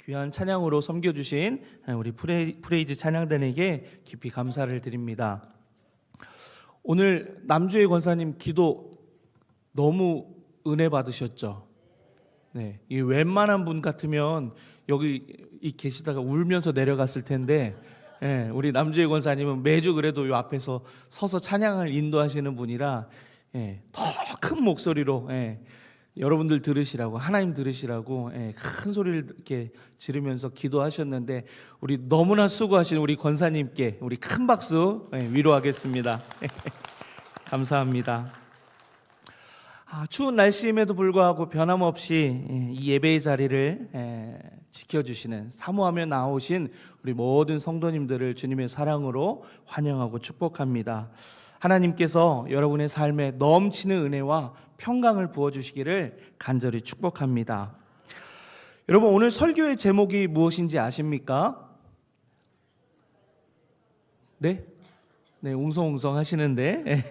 귀한 찬양으로 섬겨주신 우리 프레이즈 찬양단에게 깊이 감사를 드립니다. 오늘 남주혜 권사님 기도 너무 은혜 받으셨죠? 네, 이 웬만한 분 같으면 여기 계시다가 울면서 내려갔을 텐데, 우리 남주혜 권사님은 매주 그래도 이 앞에서 서서 찬양을 인도하시는 분이라 더 큰 목소리로 여러분들 들으시라고, 하나님 들으시라고 큰 소리를 이렇게 지르면서 기도하셨는데, 우리 너무나 수고하신 우리 권사님께 우리 큰 박수 위로하겠습니다. 감사합니다. 추운 날씨임에도 불구하고 변함없이 이 예배의 자리를 지켜주시는, 사모하며 나오신 우리 모든 성도님들을 주님의 사랑으로 환영하고 축복합니다. 하나님께서 여러분의 삶에 넘치는 은혜와 평강을 부어주시기를 간절히 축복합니다. 여러분, 오늘 설교의 제목이 무엇인지 아십니까? 네, 웅성웅성 하시는데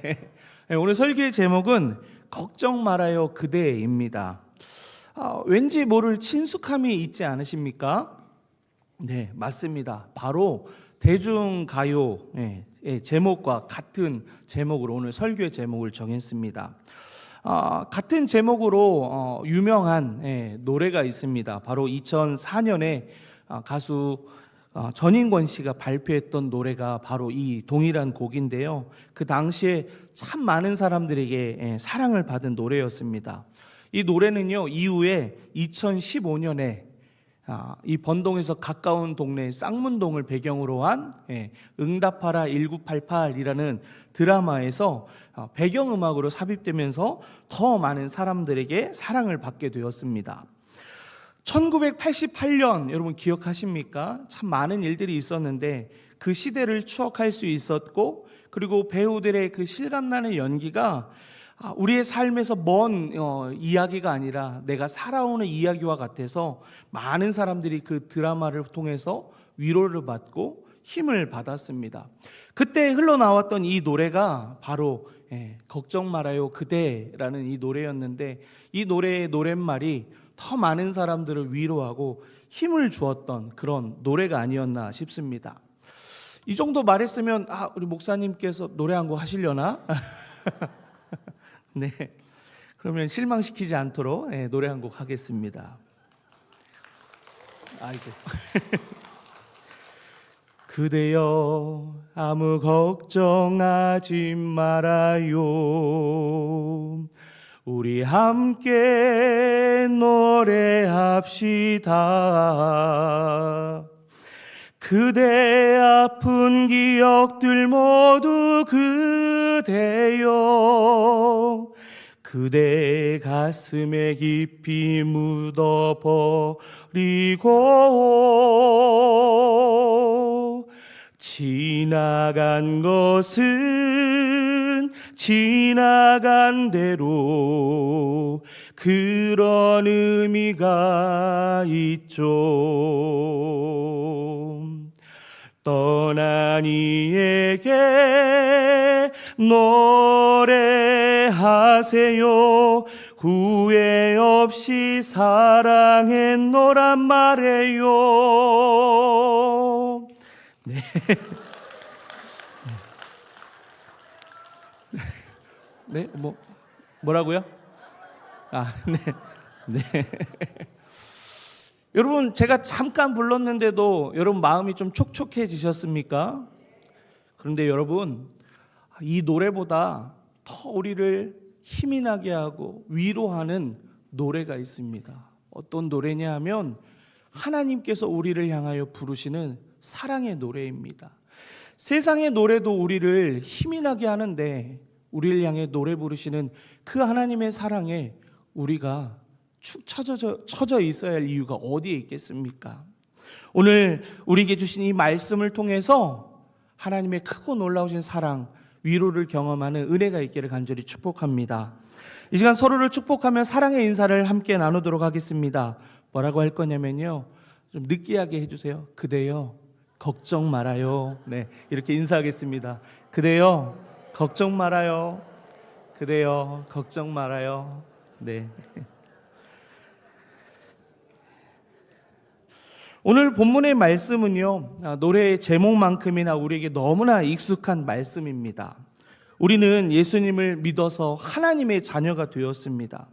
오늘 설교의 제목은 걱정 말아요 그대입니다. 왠지 모를 친숙함이 있지 않으십니까? 네, 맞습니다. 바로 대중가요 제목과 같은 제목으로 오늘 설교의 제목을 정했습니다. 같은 제목으로 유명한 노래가 있습니다. 바로 2004년에 가수 전인권 씨가 발표했던 노래가 바로 이 동일한 곡인데요. 그 당시에 참 많은 사람들에게 사랑을 받은 노래였습니다. 이 노래는요, 이후에 2015년에 이 번동에서 가까운 동네 쌍문동을 배경으로 한 응답하라 1988이라는 드라마에서 배경음악으로 삽입되면서 더 많은 사람들에게 사랑을 받게 되었습니다. 1988년 여러분 기억하십니까? 참 많은 일들이 있었는데 그 시대를 추억할 수 있었고, 그리고 배우들의 그 실감나는 연기가 우리의 삶에서 먼 이야기가 아니라 내가 살아오는 이야기와 같아서 많은 사람들이 그 드라마를 통해서 위로를 받고 힘을 받았습니다. 그때 흘러나왔던 이 노래가 바로 걱정 말아요 그대라는 이 노래였는데, 이 노래의 노랫말이 더 많은 사람들을 위로하고 힘을 주었던 그런 노래가 아니었나 싶습니다. 이 정도 말했으면 우리 목사님께서 노래 한 곡 하시려나? 네, 그러면 실망시키지 않도록 노래 한 곡 하겠습니다. 아이고. 그대여 아무 걱정하지 말아요, 우리 함께 노래합시다. 그대 아픈 기억들 모두 그대여 그대 가슴에 깊이 묻어버리고, 지나간 것은 지나간 대로 그런 의미가 있죠. 떠난 이에게 노래하세요, 후회 없이 사랑했노란 말해요. 네. 네, 뭐라고요? 네. 여러분, 제가 잠깐 불렀는데도 여러분 마음이 좀 촉촉해지셨습니까? 그런데 여러분, 이 노래보다 더 우리를 힘이 나게 하고 위로하는 노래가 있습니다. 어떤 노래냐 하면 하나님께서 우리를 향하여 부르시는 사랑의 노래입니다. 세상의 노래도 우리를 힘이 나게 하는데, 우리를 향해 노래 부르시는 그 하나님의 사랑에 우리가 축 처져 있어야 할 이유가 어디에 있겠습니까? 오늘 우리에게 주신 이 말씀을 통해서 하나님의 크고 놀라우신 사랑, 위로를 경험하는 은혜가 있기를 간절히 축복합니다. 이 시간 서로를 축복하며 사랑의 인사를 함께 나누도록 하겠습니다. 뭐라고 할 거냐면요, 좀 느끼하게 해주세요. 그대여 걱정 말아요. 네, 이렇게 인사하겠습니다. 그대여 걱정 말아요. 그대여 걱정 말아요. 네. 오늘 본문의 말씀은요, 노래의 제목만큼이나 우리에게 너무나 익숙한 말씀입니다. 우리는 예수님을 믿어서 하나님의 자녀가 되었습니다.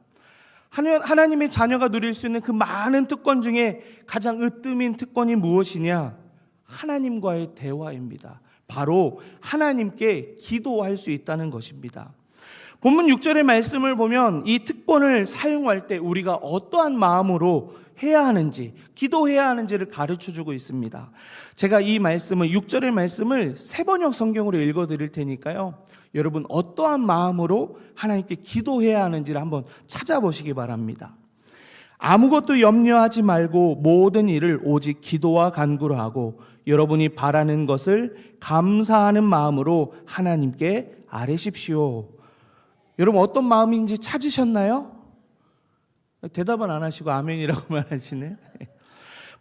하나님의 자녀가 누릴 수 있는 그 많은 특권 중에 가장 으뜸인 특권이 무엇이냐? 하나님과의 대화입니다. 바로 하나님께 기도할 수 있다는 것입니다. 본문 6절의 말씀을 보면 이 특권을 사용할 때 우리가 어떠한 마음으로 해야 하는지, 기도해야 하는지를 가르쳐주고 있습니다. 제가 이 말씀을, 6절의 말씀을 새번역 성경으로 읽어드릴 테니까요, 여러분 어떠한 마음으로 하나님께 기도해야 하는지를 한번 찾아보시기 바랍니다. 아무것도 염려하지 말고 모든 일을 오직 기도와 간구로 하고 여러분이 바라는 것을 감사하는 마음으로 하나님께 아뢰십시오. 여러분 어떤 마음인지 찾으셨나요? 대답은 안 하시고 아멘이라고만 하시네.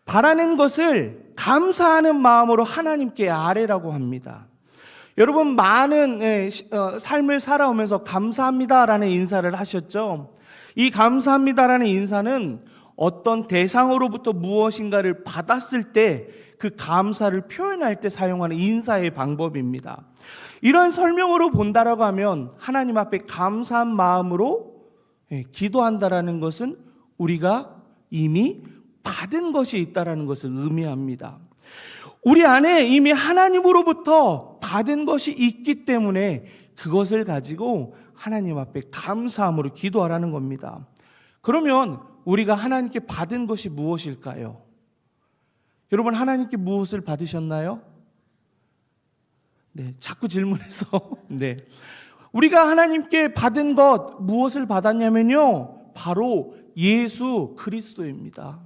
바라는 것을 감사하는 마음으로 하나님께 아뢰라고 합니다. 여러분 많은 삶을 살아오면서 감사합니다라는 인사를 하셨죠. 이 감사합니다라는 인사는 어떤 대상으로부터 무엇인가를 받았을 때 그 감사를 표현할 때 사용하는 인사의 방법입니다. 이런 설명으로 본다라고 하면 하나님 앞에 감사한 마음으로 기도한다라는 것은 우리가 이미 받은 것이 있다라는 것을 의미합니다. 우리 안에 이미 하나님으로부터 받은 것이 있기 때문에 그것을 가지고 하나님 앞에 감사함으로 기도하라는 겁니다. 그러면 우리가 하나님께 받은 것이 무엇일까요? 여러분 하나님께 무엇을 받으셨나요? 네, 자꾸 질문해서 네. 우리가 하나님께 받은 것 무엇을 받았냐면요, 바로 예수 그리스도입니다.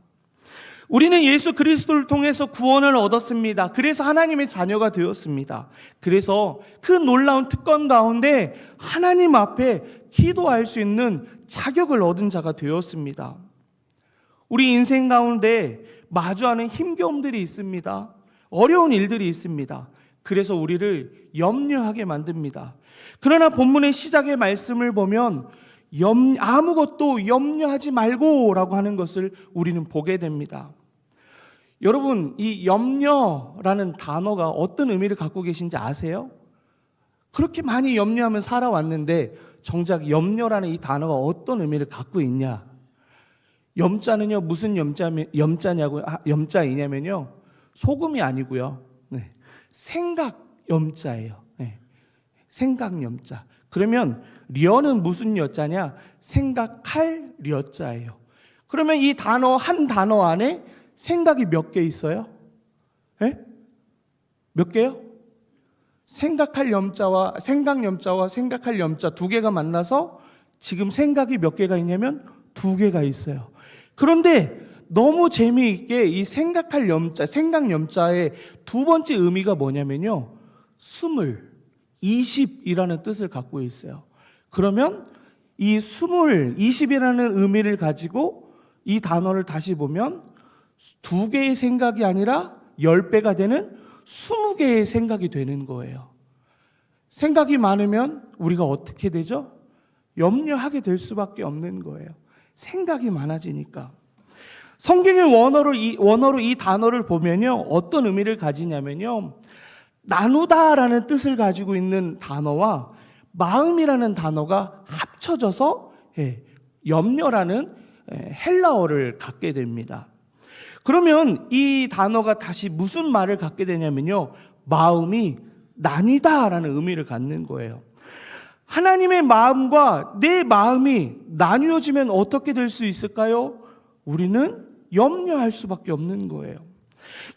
우리는 예수 그리스도를 통해서 구원을 얻었습니다. 그래서 하나님의 자녀가 되었습니다. 그래서 그 놀라운 특권 가운데 하나님 앞에 기도할 수 있는 자격을 얻은 자가 되었습니다. 우리 인생 가운데 마주하는 힘겨움들이 있습니다. 어려운 일들이 있습니다. 그래서 우리를 염려하게 만듭니다. 그러나 본문의 시작의 말씀을 보면 아무것도 염려하지 말고 라고 하는 것을 우리는 보게 됩니다. 여러분, 이 염려라는 단어가 어떤 의미를 갖고 계신지 아세요? 그렇게 많이 염려하며 살아왔는데 정작 염려라는 이 단어가 어떤 의미를 갖고 있냐? 염자는요, 무슨 염자이냐면요, 소금이 아니고요, 네, 생각 염자예요. 네, 생각 염자. 그러면 려는 무슨 여자냐? 생각할 려자예요. 그러면 이 단어 한 단어 안에 생각이 몇 개 있어요? 네? 몇 개요? 생각할 염자와 생각할 염자 두 개가 만나서 지금 생각이 몇 개가 있냐면 두 개가 있어요. 그런데 너무 재미있게 이 생각할 염자, 생각 염자의 두 번째 의미가 뭐냐면요, 20이라는 뜻을 갖고 있어요. 그러면 이 20이라는 의미를 가지고 이 단어를 다시 보면 두 개의 생각이 아니라 10배가 되는 20개의 생각이 되는 거예요. 생각이 많으면 우리가 어떻게 되죠? 염려하게 될 수밖에 없는 거예요. 생각이 많아지니까. 성경의 원어로 이 단어를 보면요, 어떤 의미를 가지냐면요, 나누다라는 뜻을 가지고 있는 단어와 마음이라는 단어가 합쳐져서 염려라는 헬라어를 갖게 됩니다. 그러면 이 단어가 다시 무슨 말을 갖게 되냐면요, 마음이 나뉘다라는 의미를 갖는 거예요. 하나님의 마음과 내 마음이 나뉘어지면 어떻게 될 수 있을까요? 우리는 염려할 수밖에 없는 거예요.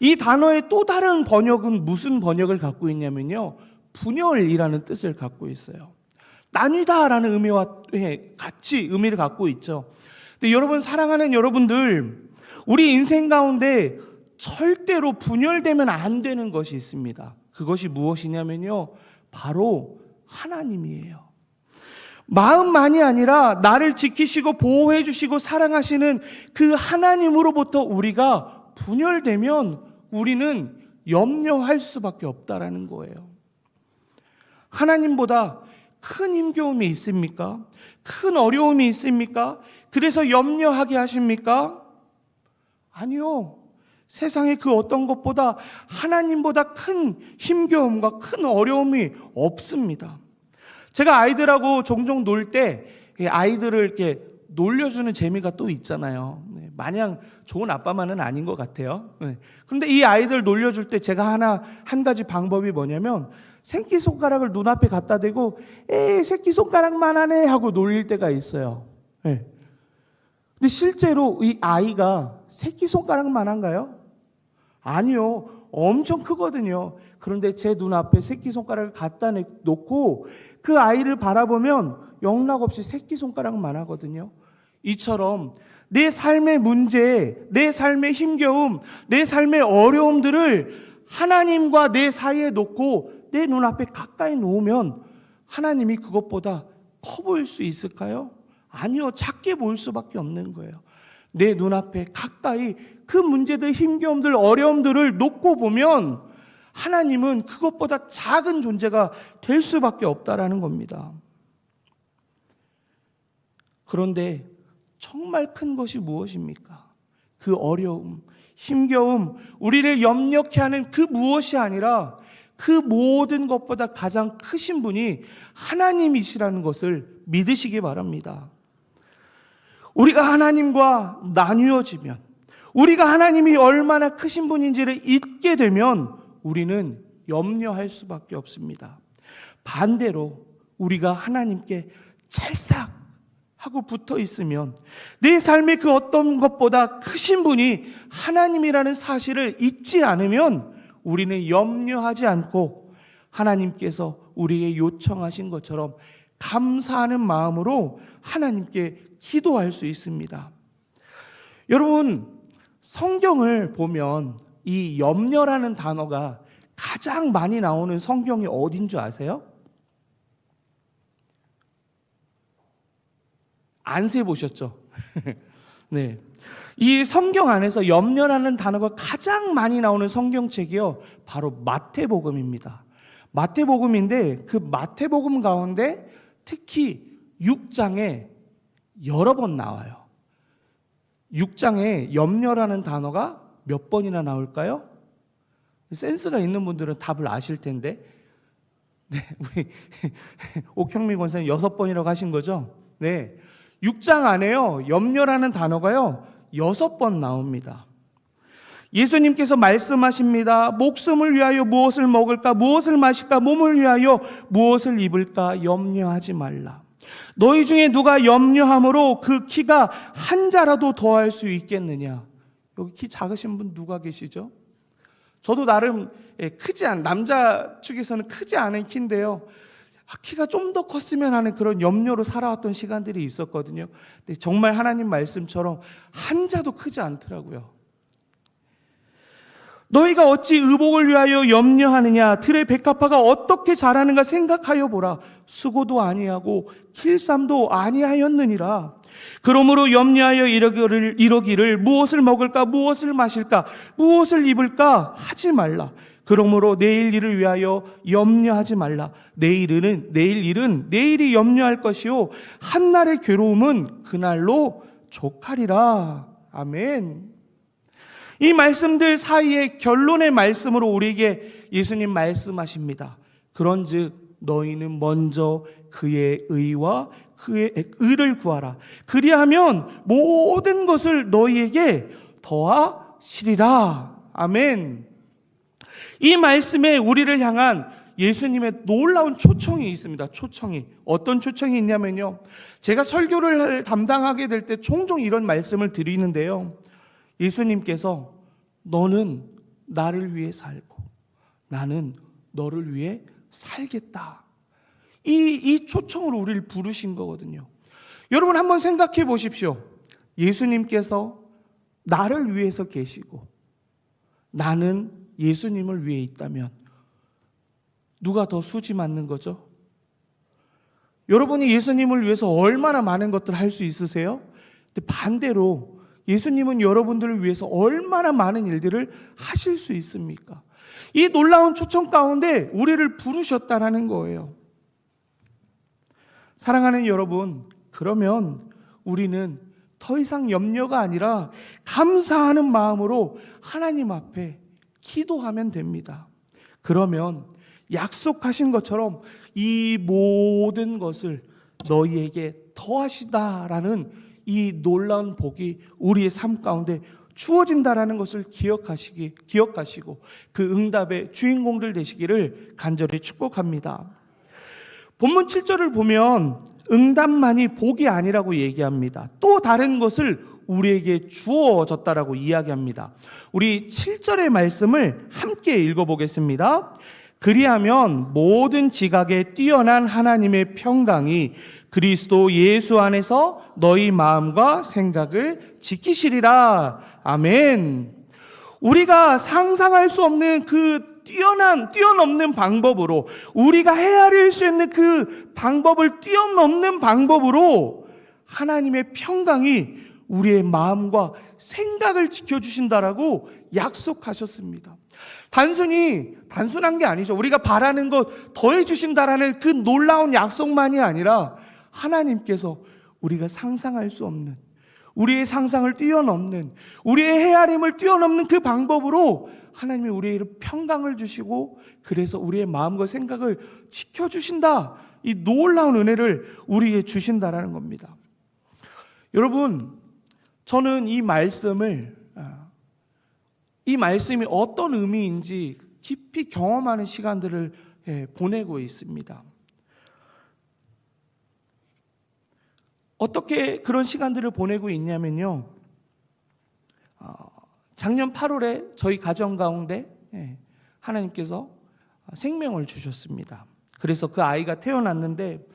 이 단어의 또 다른 번역은 무슨 번역을 갖고 있냐면요, 분열이라는 뜻을 갖고 있어요. 나뉘다라는 의미와 같이 의미를 갖고 있죠. 근데 여러분, 사랑하는 여러분들, 우리 인생 가운데 절대로 분열되면 안 되는 것이 있습니다. 그것이 무엇이냐면요, 바로 하나님이에요. 마음만이 아니라 나를 지키시고 보호해 주시고 사랑하시는 그 하나님으로부터 우리가 분열되면 우리는 염려할 수밖에 없다라는 거예요. 하나님보다 큰 힘겨움이 있습니까? 큰 어려움이 있습니까? 그래서 염려하게 하십니까? 아니요. 세상에 그 어떤 것보다 하나님보다 큰 힘겨움과 큰 어려움이 없습니다. 제가 아이들하고 종종 놀 때 아이들을 이렇게 놀려주는 재미가 또 있잖아요. 마냥 좋은 아빠만은 아닌 것 같아요. 그런데 이 아이들 놀려줄 때 제가 한 가지 방법이 뭐냐면 새끼손가락을 눈앞에 갖다 대고 에이 새끼손가락만 하네 하고 놀릴 때가 있어요. 근데 실제로 이 아이가 새끼손가락만 한가요? 아니요. 엄청 크거든요. 그런데 제 눈앞에 새끼손가락을 갖다 놓고 그 아이를 바라보면 영락없이 새끼손가락만 하거든요. 이처럼 내 삶의 문제, 내 삶의 힘겨움, 내 삶의 어려움들을 하나님과 내 사이에 놓고 내 눈앞에 가까이 놓으면 하나님이 그것보다 커 보일 수 있을까요? 아니요. 작게 보일 수밖에 없는 거예요. 내 눈앞에 가까이 그 문제들, 힘겨움들, 어려움들을 놓고 보면 하나님은 그것보다 작은 존재가 될 수밖에 없다라는 겁니다. 그런데 정말 큰 것이 무엇입니까? 그 어려움, 힘겨움, 우리를 염려케 하는 그 무엇이 아니라 그 모든 것보다 가장 크신 분이 하나님이시라는 것을 믿으시기 바랍니다. 우리가 하나님과 나뉘어지면, 우리가 하나님이 얼마나 크신 분인지를 잊게 되면 우리는 염려할 수밖에 없습니다. 반대로 우리가 하나님께 찰싹 하고 붙어 있으면 내 삶의 그 어떤 것보다 크신 분이 하나님이라는 사실을 잊지 않으면 우리는 염려하지 않고 하나님께서 우리에게 요청하신 것처럼 감사하는 마음으로 하나님께 기도할 수 있습니다. 여러분, 성경을 보면 이 염려라는 단어가 가장 많이 나오는 성경이 어딘 줄 아세요? 안세 보셨죠? 네. 이 성경 안에서 염려라는 단어가 가장 많이 나오는 성경책이요, 바로 마태복음입니다. 마태복음인데 그 마태복음 가운데 특히 6장에 여러 번 나와요. 6장에 염려라는 단어가 몇 번이나 나올까요? 센스가 있는 분들은 답을 아실 텐데, 네, 우리 옥형미 권사님 6번이라고 하신 거죠? 네. 6장 안에요, 염려라는 단어가요, 6번 나옵니다. 예수님께서 말씀하십니다. 목숨을 위하여 무엇을 먹을까, 무엇을 마실까, 몸을 위하여 무엇을 입을까 염려하지 말라. 너희 중에 누가 염려함으로 그 키가 한 자라도 더할 수 있겠느냐? 여기 키 작으신 분 누가 계시죠? 저도 나름 크지 않은, 남자 축에서는 크지 않은 키인데요, 키가 좀 더 컸으면 하는 그런 염려로 살아왔던 시간들이 있었거든요. 근데 정말 하나님 말씀처럼 한 자도 크지 않더라고요. 너희가 어찌 의복을 위하여 염려하느냐? 들의 백합화가 어떻게 자라는가 생각하여 보라. 수고도 아니하고 길쌈도 아니하였느니라. 그러므로 염려하여 이러기를 무엇을 먹을까, 무엇을 마실까, 무엇을 입을까 하지 말라. 그러므로 내일 일을 위하여 염려하지 말라. 내일 일은 내일이 염려할 것이요 한날의 괴로움은 그날로 족하리라. 아멘. 이 말씀들 사이에 결론의 말씀으로 우리에게 예수님 말씀하십니다. 그런즉 너희는 먼저 그의 의와 그의 의를 구하라. 그리하면 모든 것을 너희에게 더하시리라. 아멘. 이 말씀에 우리를 향한 예수님의 놀라운 초청이 있습니다. 초청이. 어떤 초청이 있냐면요, 제가 설교를 담당하게 될 때 종종 이런 말씀을 드리는데요, 예수님께서 너는 나를 위해 살고 나는 너를 위해 살겠다. 이 초청으로 우리를 부르신 거거든요. 여러분 한번 생각해 보십시오. 예수님께서 나를 위해서 계시고 나는 예수님을 위해 있다면 누가 더 수지 맞는 거죠? 여러분이 예수님을 위해서 얼마나 많은 것들을 할 수 있으세요? 근데 반대로 예수님은 여러분들을 위해서 얼마나 많은 일들을 하실 수 있습니까? 이 놀라운 초청 가운데 우리를 부르셨다라는 거예요. 사랑하는 여러분, 그러면 우리는 더 이상 염려가 아니라 감사하는 마음으로 하나님 앞에 기도하면 됩니다. 그러면 약속하신 것처럼 이 모든 것을 너희에게 더하시다라는 이 놀라운 복이 우리의 삶 가운데 주어진다라는 것을 기억하시고 그 응답의 주인공들 되시기를 간절히 축복합니다. 본문 7절을 보면 응답만이 복이 아니라고 얘기합니다. 또 다른 것을 우리에게 주어졌다라고 이야기합니다. 우리 7절의 말씀을 함께 읽어보겠습니다. 그리하면 모든 지각에 뛰어난 하나님의 평강이 그리스도 예수 안에서 너희 마음과 생각을 지키시리라. 아멘. 우리가 상상할 수 없는 그 뛰어넘는 방법으로, 우리가 헤아릴 수 있는 그 방법을 뛰어넘는 방법으로 하나님의 평강이 우리의 마음과 생각을 지켜주신다라고 약속하셨습니다. 단순한 게 아니죠. 우리가 바라는 것 더해주신다라는 그 놀라운 약속만이 아니라 하나님께서 우리가 상상할 수 없는, 우리의 상상을 뛰어넘는, 우리의 헤아림을 뛰어넘는 그 방법으로 하나님이 우리에게 평강을 주시고 그래서 우리의 마음과 생각을 지켜주신다. 이 놀라운 은혜를 우리에게 주신다라는 겁니다. 여러분, 저는 이 말씀이 어떤 의미인지 깊이 경험하는 시간들을 보내고 있습니다. 어떻게 그런 시간들을 보내고 있냐면요, 작년 8월에 저희 가정 가운데 하나님께서 생명을 주셨습니다. 그래서 그 아이가 태어났는데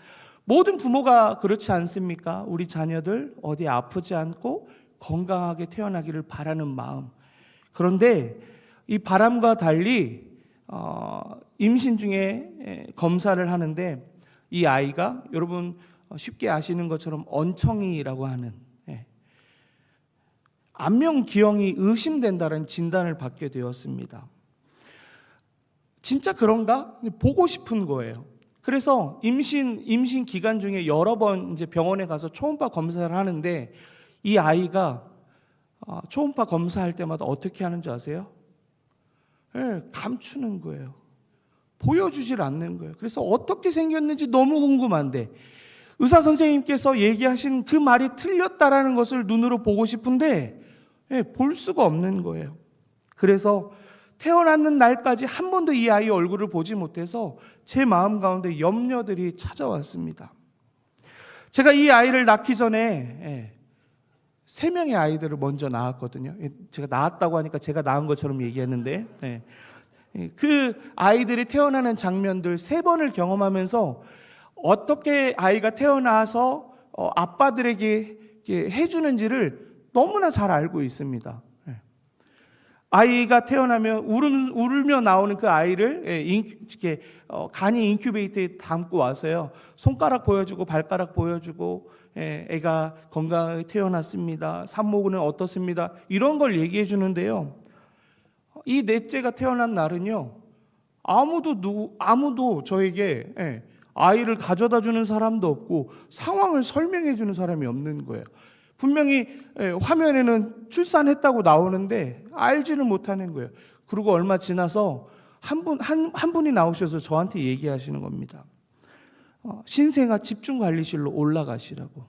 모든 부모가 그렇지 않습니까? 우리 자녀들 어디 아프지 않고 건강하게 태어나기를 바라는 마음. 그런데 이 바람과 달리 임신 중에 검사를 하는데 이 아이가 여러분 쉽게 아시는 것처럼 언청이라고 하는 안면기형이 의심된다는 진단을 받게 되었습니다. 진짜 그런가? 보고 싶은 거예요. 그래서 임신 기간 중에 여러 번 이제 병원에 가서 초음파 검사를 하는데 이 아이가 초음파 검사할 때마다 어떻게 하는지 아세요? 감추는 거예요. 보여주질 않는 거예요. 그래서 어떻게 생겼는지 너무 궁금한데 의사 선생님께서 얘기하신 그 말이 틀렸다라는 것을 눈으로 보고 싶은데 볼 수가 없는 거예요. 그래서 태어났는 날까지 한 번도 이 아이의 얼굴을 보지 못해서 제 마음 가운데 염려들이 찾아왔습니다. 제가 이 아이를 낳기 전에 3명의 아이들을 먼저 낳았거든요. 제가 낳았다고 하니까 제가 낳은 것처럼 얘기했는데 그 아이들이 태어나는 장면들 3번을 경험하면서 어떻게 아이가 태어나서 아빠들에게 해주는지를 너무나 잘 알고 있습니다. 아이가 태어나면 울며 나오는 그 아이를 간이 인큐베이터에 담고 와서요, 손가락 보여주고 발가락 보여주고 애가 건강하게 태어났습니다, 산모는 어떻습니다, 이런 걸 얘기해 주는데요, 이 넷째가 태어난 날은요 아무도 저에게 아이를 가져다 주는 사람도 없고 상황을 설명해 주는 사람이 없는 거예요. 분명히 화면에는 출산했다고 나오는데 알지를 못하는 거예요. 그리고 얼마 지나서 한 분이 나오셔서 저한테 얘기하시는 겁니다. 신생아 집중관리실로 올라가시라고.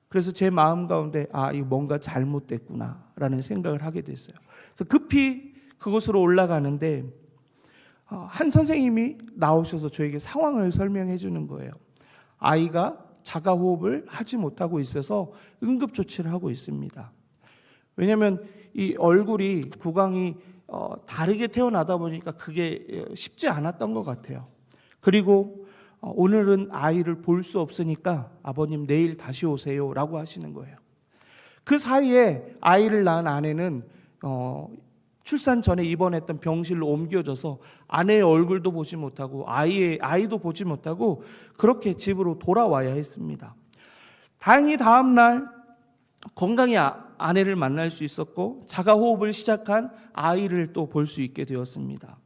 그래서 제 마음 가운데 이거 뭔가 잘못됐구나라는 생각을 하게 됐어요. 그래서 급히 그곳으로 올라가는데 한 선생님이 나오셔서 저에게 상황을 설명해 주는 거예요. 아이가 자가호흡을 하지 못하고 있어서 응급조치를 하고 있습니다. 왜냐하면 이 얼굴이 구강이 다르게 태어나다 보니까 그게 쉽지 않았던 것 같아요. 그리고 오늘은 아이를 볼 수 없으니까 아버님 내일 다시 오세요 라고 하시는 거예요. 그 사이에 아이를 낳은 아내는 출산 전에 입원했던 병실로 옮겨져서 아내의 얼굴도 보지 못하고 아이도 보지 못하고 그렇게 집으로 돌아와야 했습니다. 다행히 다음 날 건강히 아내를 만날 수 있었고 자가호흡을 시작한 아이를 또 볼 수 있게 되었습니다.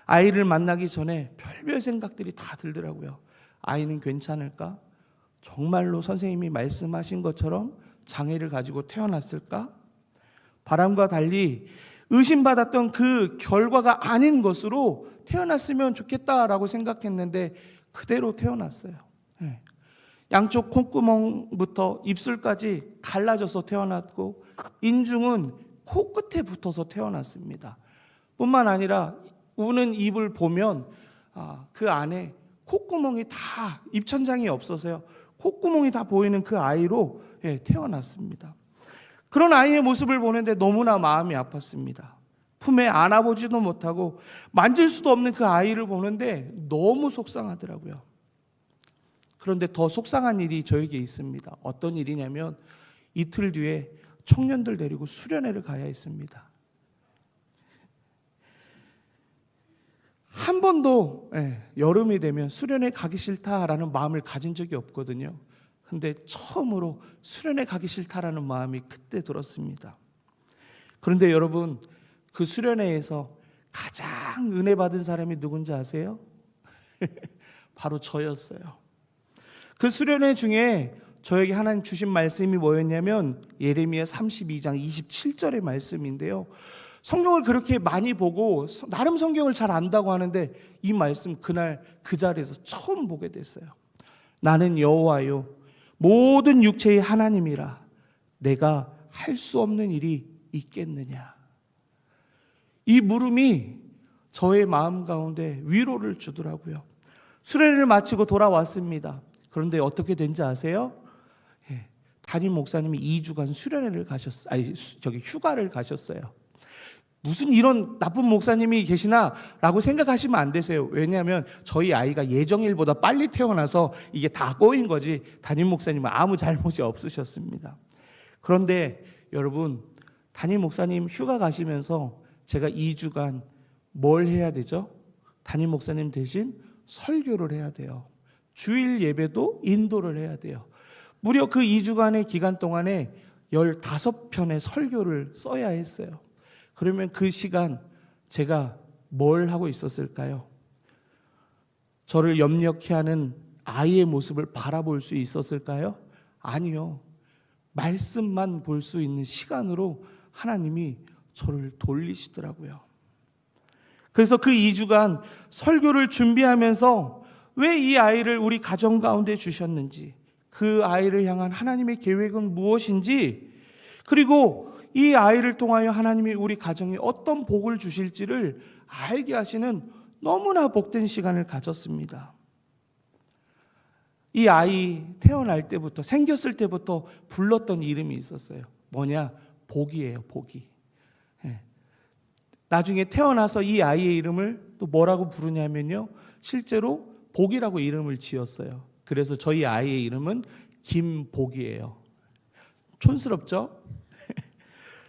아이를 만나기 전에 별별 생각들이 다 들더라고요. 아이는 괜찮을까? 정말로 선생님이 말씀하신 것처럼 장애를 가지고 태어났을까? 바람과 달리 의심받았던 그 결과가 아닌 것으로 태어났으면 좋겠다라고 생각했는데 그대로 태어났어요. 양쪽 콧구멍부터 입술까지 갈라져서 태어났고 인중은 코끝에 붙어서 태어났습니다. 뿐만 아니라 우는 입을 보면 그 안에 콧구멍이 다 입천장이 없어서요. 콧구멍이 다 보이는 그 아이로 태어났습니다. 그런 아이의 모습을 보는데 너무나 마음이 아팠습니다. 품에 안아보지도 못하고 만질 수도 없는 그 아이를 보는데 너무 속상하더라고요. 그런데 더 속상한 일이 저에게 있습니다. 어떤 일이냐면 이틀 뒤에 청년들 데리고 수련회를 가야 했습니다. 한 번도 여름이 되면 수련회 가기 싫다라는 마음을 가진 적이 없거든요. 근데 처음으로 수련회 가기 싫다라는 마음이 그때 들었습니다. 그런데 여러분, 그 수련회에서 가장 은혜 받은 사람이 누군지 아세요? 바로 저였어요. 그 수련회 중에 저에게 하나님 주신 말씀이 뭐였냐면 예레미야 32장 27절의 말씀인데요. 성경을 그렇게 많이 보고 나름 성경을 잘 안다고 하는데 이 말씀 그날 그 자리에서 처음 보게 됐어요. 나는 여호와요 모든 육체의 하나님이라 내가 할 수 없는 일이 있겠느냐. 이 물음이 저의 마음 가운데 위로를 주더라고요. 수련회를 마치고 돌아왔습니다. 그런데 어떻게 된지 아세요? 담임 목사님이 2주간 수련회를 휴가를 가셨어요. 무슨 이런 나쁜 목사님이 계시나 라고 생각하시면 안 되세요. 왜냐하면 저희 아이가 예정일보다 빨리 태어나서 이게 다 꼬인 거지 담임 목사님은 아무 잘못이 없으셨습니다. 그런데 여러분, 담임 목사님 휴가 가시면서 제가 2주간 뭘 해야 되죠? 담임 목사님 대신 설교를 해야 돼요. 주일 예배도 인도를 해야 돼요. 무려 그 2주간의 기간 동안에 15편의 설교를 써야 했어요. 그러면 그 시간 제가 뭘 하고 있었을까요? 저를 염려케 하는 아이의 모습을 바라볼 수 있었을까요? 아니요. 말씀만 볼 수 있는 시간으로 하나님이 저를 돌리시더라고요. 그래서 그 2주간 설교를 준비하면서 왜 이 아이를 우리 가정 가운데 주셨는지, 그 아이를 향한 하나님의 계획은 무엇인지, 그리고 이 아이를 통하여 하나님이 우리 가정에 어떤 복을 주실지를 알게 하시는 너무나 복된 시간을 가졌습니다. 이 아이 태어날 때부터, 생겼을 때부터 불렀던 이름이 있었어요. 뭐냐? 복이에요, 복이. 나중에 태어나서 이 아이의 이름을 또 뭐라고 부르냐면요, 실제로 복이라고 이름을 지었어요. 그래서 저희 아이의 이름은 김복이에요. 촌스럽죠?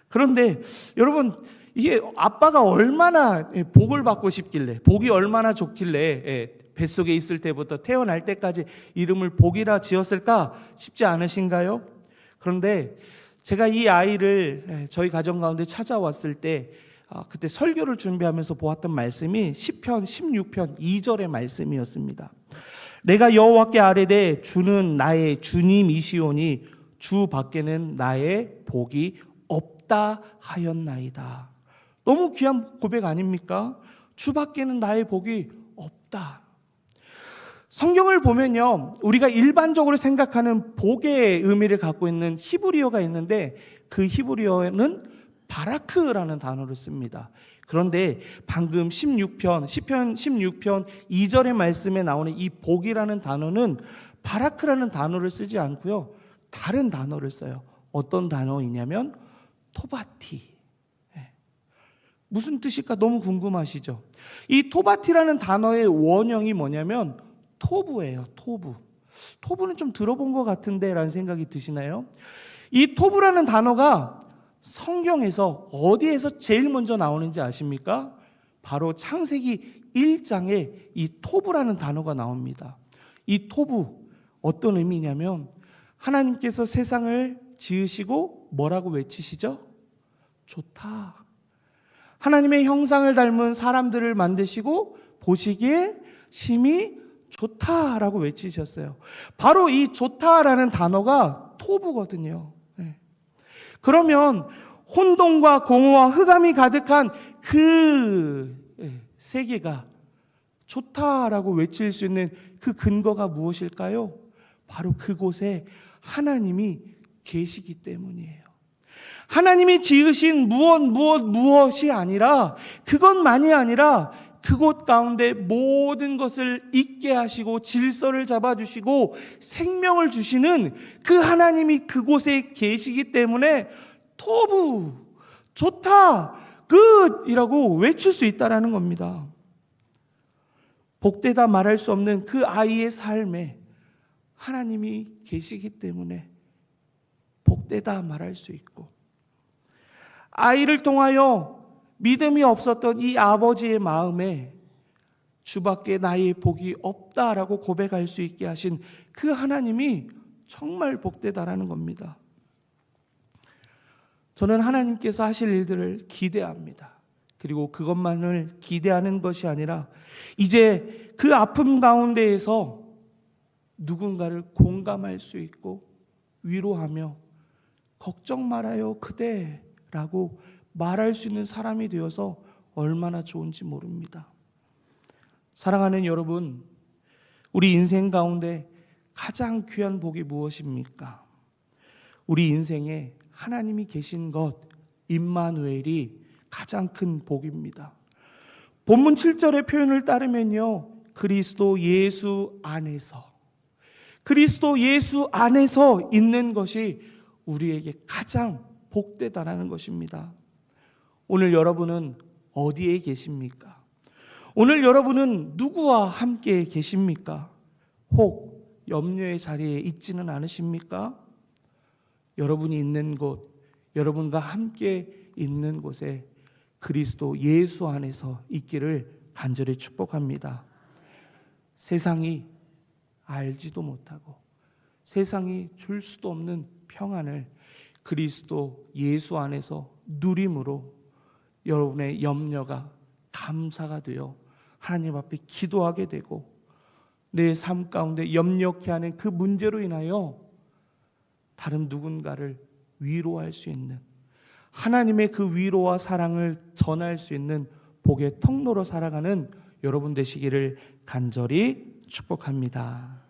그런데 여러분, 이게 아빠가 얼마나 복을 받고 싶길래, 복이 얼마나 좋길래 뱃속에 있을 때부터 태어날 때까지 이름을 복이라 지었을까 싶지 않으신가요? 그런데 제가 이 아이를 저희 가정 가운데 찾아왔을 때 그때 설교를 준비하면서 보았던 말씀이 시편 16편 2절의 말씀이었습니다. 내가 여호와께 아뢰되 주는 나의 주님이시오니 주 밖에는 나의 복이 없다 하였나이다. 너무 귀한 고백 아닙니까? 주 밖에는 나의 복이 없다. 성경을 보면요, 우리가 일반적으로 생각하는 복의 의미를 갖고 있는 히브리어가 있는데 그 히브리어는 바라크라는 단어를 씁니다. 그런데 방금 시편 16편 2절의 말씀에 나오는 이 복이라는 단어는 바라크라는 단어를 쓰지 않고요, 다른 단어를 써요. 어떤 단어이냐면 토바티. 무슨 뜻일까 너무 궁금하시죠? 이 토바티라는 단어의 원형이 뭐냐면 토부예요. 토부. 토부는 좀 들어본 것 같은데 라는 생각이 드시나요? 이 토부라는 단어가 성경에서 어디에서 제일 먼저 나오는지 아십니까? 바로 창세기 1장에 이 토부라는 단어가 나옵니다. 이 토부, 어떤 의미냐면 하나님께서 세상을 지으시고 뭐라고 외치시죠? 좋다. 하나님의 형상을 닮은 사람들을 만드시고 보시기에 심히 좋다라고 외치셨어요. 바로 이 좋다라는 단어가 토부거든요. 그러면 혼돈과 공허와 흑암이 가득한 그 세계가 좋다라고 외칠 수 있는 그 근거가 무엇일까요? 바로 그곳에 하나님이 계시기 때문이에요. 하나님이 지으신 무엇이 아니라, 그것만이 아니라 그곳 가운데 모든 것을 있게 하시고 질서를 잡아주시고 생명을 주시는 그 하나님이 그곳에 계시기 때문에 토부, 좋다, 굿이라고 외칠 수 있다는 겁니다. 복되다 말할 수 없는 그 아이의 삶에 하나님이 계시기 때문에 복되다 말할 수 있고, 아이를 통하여 믿음이 없었던 이 아버지의 마음에 주밖에 나의 복이 없다라고 고백할 수 있게 하신 그 하나님이 정말 복되다라는 겁니다. 저는 하나님께서 하실 일들을 기대합니다. 그리고 그것만을 기대하는 것이 아니라 이제 그 아픔 가운데에서 누군가를 공감할 수 있고 위로하며 걱정 말아요 그대라고 말할 수 있는 사람이 되어서 얼마나 좋은지 모릅니다. 사랑하는 여러분, 우리 인생 가운데 가장 귀한 복이 무엇입니까? 우리 인생에 하나님이 계신 것, 임마누엘이 가장 큰 복입니다. 본문 7절의 표현을 따르면요, 그리스도 예수 안에서 있는 것이 우리에게 가장 복되다라는 것입니다. 오늘 여러분은 어디에 계십니까? 오늘 여러분은 누구와 함께 계십니까? 혹 염려의 자리에 있지는 않으십니까? 여러분이 있는 곳, 여러분과 함께 있는 곳에 그리스도 예수 안에서 있기를 간절히 축복합니다. 세상이 알지도 못하고 세상이 줄 수도 없는 평안을 그리스도 예수 안에서 누림으로 여러분의 염려가 감사가 되어 하나님 앞에 기도하게 되고, 내 삶 가운데 염려케 하는 그 문제로 인하여 다른 누군가를 위로할 수 있는, 하나님의 그 위로와 사랑을 전할 수 있는 복의 통로로 살아가는 여러분 되시기를 간절히 축복합니다.